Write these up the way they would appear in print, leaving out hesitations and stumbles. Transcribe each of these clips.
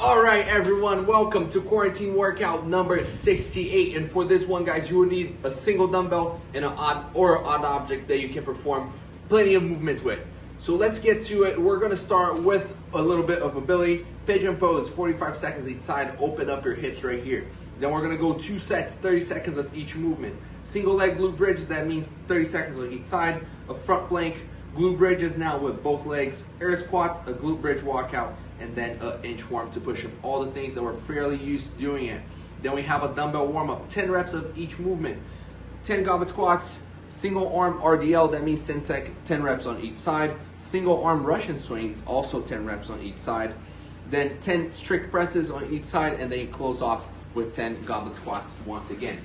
All right, everyone, welcome to quarantine workout number 68. And for this one, guys, you will need a single dumbbell and an odd object that you can perform plenty of movements with. So let's get to it. We're gonna start with a little bit of mobility. Pigeon pose, 45 seconds each side. Open up your hips right here. Then we're gonna go 2 sets, 30 seconds of each movement. Single leg glute bridges, that means 30 seconds on each side. A front plank, glute bridges now with both legs. Air squats, a glute bridge walkout, and then an inchworm to push up. All the things that we're fairly used to doing it. Then we have a dumbbell warm up, 10 reps of each movement. 10 goblet squats, single arm RDL, that means 10 reps on each side. Single arm Russian swings, also 10 reps on each side. Then 10 strict presses on each side, and then you close off with 10 goblet squats once again.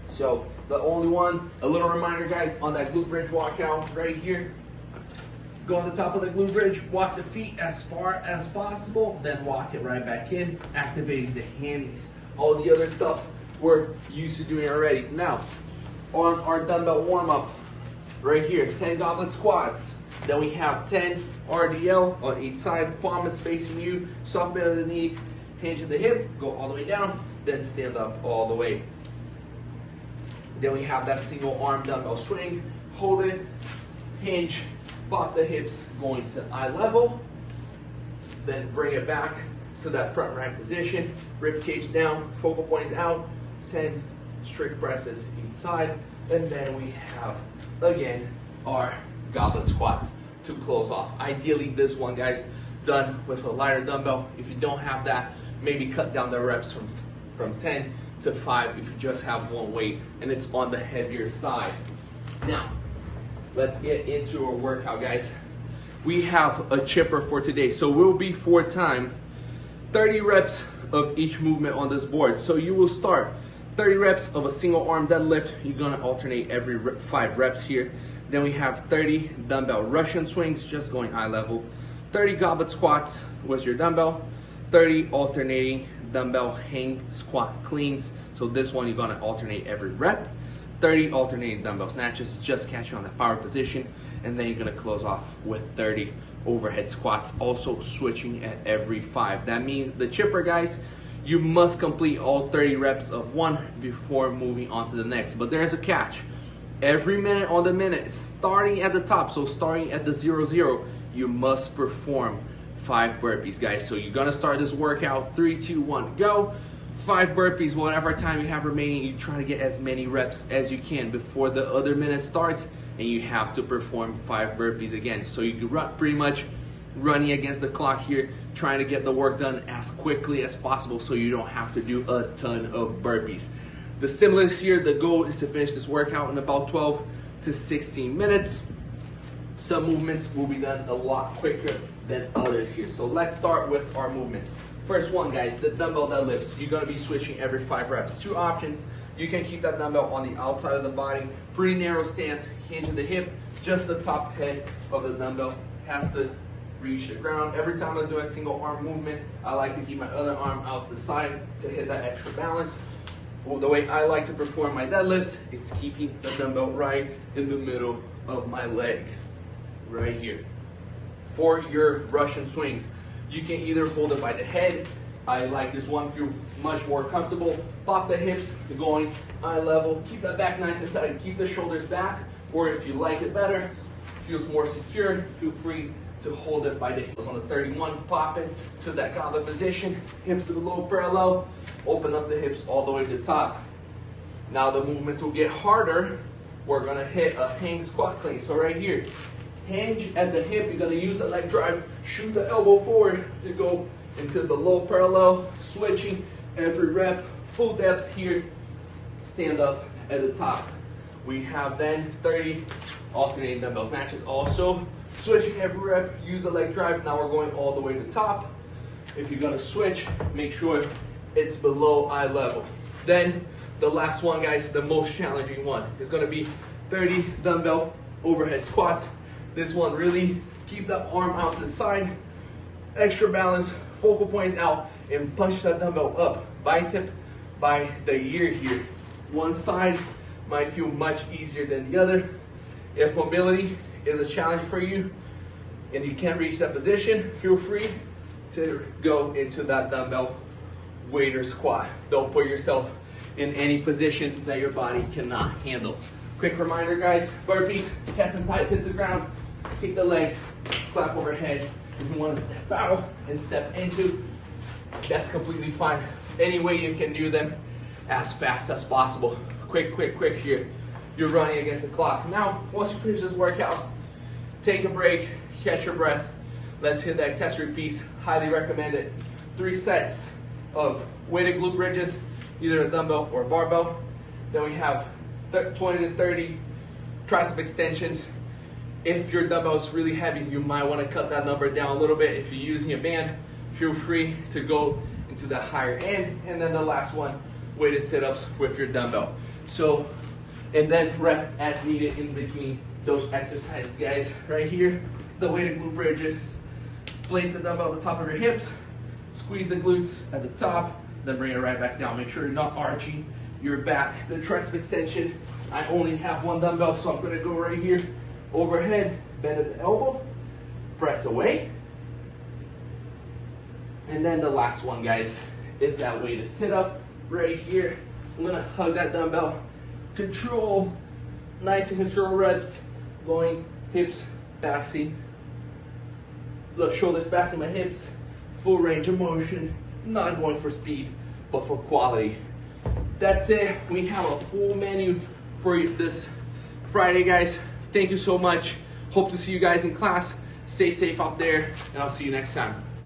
So the only one, a little reminder guys, on that glute bridge walkout right here, go on the top of the glute bridge, walk the feet as far as possible, then walk it right back in, activating the hammies. All the other stuff we're used to doing already. Now, on our dumbbell warm up, right here, 10 goblet squats. Then we have 10 RDL on each side, palm is facing you, soft bend of the knee, hinge of the hip, go all the way down, then stand up all the way. Then we have that single arm dumbbell swing, hold it, hinge, pop the hips going to eye level, then bring it back to that front rack position, rib cage down, focal points out, 10 strict presses each side, and then we have, again, our goblet squats to close off. Ideally, this one, guys, done with a lighter dumbbell. If you don't have that, maybe cut down the reps from 10 to 5 if you just have one weight and it's on the heavier side. Now, let's get into our workout, guys. We have a chipper for today, so we'll be 4x 30 reps of each movement on this board. So you will start 30 reps of a single arm deadlift. You're gonna alternate every 5 reps here. Then we have 30 dumbbell Russian swings, just going eye level. 30 goblet squats with your dumbbell. 30 alternating dumbbell hang squat cleans. So this one you're gonna alternate every rep. 30 alternating dumbbell snatches, just catch you on that power position. And then you're gonna close off with 30 overhead squats, also switching at every 5. That means the chipper, guys, you must complete all 30 reps of one before moving on to the next. But there's a catch. Every minute on the minute, starting at the top, so starting at the 0-0, you must perform 5 burpees, guys. So you're gonna start this workout, 3, 2, 1, go. 5 burpees, whatever time you have remaining, you try to get as many reps as you can before the other minute starts, and you have to perform 5 burpees again. So you can pretty much running against the clock here, trying to get the work done as quickly as possible so you don't have to do a ton of burpees. The stimulus here, the goal is to finish this workout in about 12 to 16 minutes. Some movements will be done a lot quicker than others here. So let's start with our movements. First one, guys, the dumbbell deadlifts. You're gonna be switching every 5 reps. 2 options. You can keep that dumbbell on the outside of the body. Pretty narrow stance, hinge of the hip. Just the top head of the dumbbell has to reach the ground. Every time I'm doing a single arm movement, I like to keep my other arm out to the side to hit that extra balance. Well, the way I like to perform my deadlifts is keeping the dumbbell right in the middle of my leg, right here. For your Russian swings, you can either hold it by the head. I like this one, feel much more comfortable. Pop the hips, going eye level. Keep that back nice and tight. Keep the shoulders back. Or if you like it better, feels more secure, feel free to hold it by the hips. On the 31, pop it to that goblet position. Hips to the low parallel. Open up the hips all the way to the top. Now the movements will get harder. We're gonna hit a hang squat clean. So right here, hinge at the hip, you're gonna use the leg drive, shoot the elbow forward to go into the low parallel, switching every rep, full depth here, stand up at the top. We have then 30 alternating dumbbell snatches also, switching every rep, use the leg drive. Now we're going all the way to the top. If you're gonna switch, make sure it's below eye level. Then the last one, guys, the most challenging one, is gonna be 30 dumbbell overhead squats. This one, really keep that arm out to the side, extra balance, focal points out, and punch that dumbbell up, bicep by the ear here. One side might feel much easier than the other. If mobility is a challenge for you and you can't reach that position, feel free to go into that dumbbell waiter squat. Don't put yourself in any position that your body cannot handle. Quick reminder, guys, burpees, chest and thighs hit the ground, kick the legs, clap overhead. If you want to step out and step into, that's completely fine. Any way you can do them as fast as possible. Quick here. You're running against the clock. Now, once you finish this workout, take a break, catch your breath. Let's hit the accessory piece. Highly recommend it. 3 sets of weighted glute bridges, either a dumbbell or a barbell. Then we have 20 to 30 tricep extensions. If your dumbbell is really heavy, you might want to cut that number down a little bit. If you're using a band, feel free to go into the higher end. And then the last one, weighted sit-ups with your dumbbell. So, and then rest as needed in between those exercises, guys. Right here, the weighted glute bridges. Place the dumbbell at the top of your hips, squeeze the glutes at the top, then bring it right back down. Make sure you're not arching your back. The tricep extension, I only have one dumbbell, so I'm gonna go right here, overhead, bend at the elbow, press away. And then the last one, guys, is that weighted sit-up right here. I'm gonna hug that dumbbell, control, nice and controlled reps, going hips, passing, the shoulders passing my hips, full range of motion, not going for speed, but for quality. That's it. We have a full menu for you this Friday, guys. Thank you so much. Hope to see you guys in class. Stay safe out there, and I'll see you next time.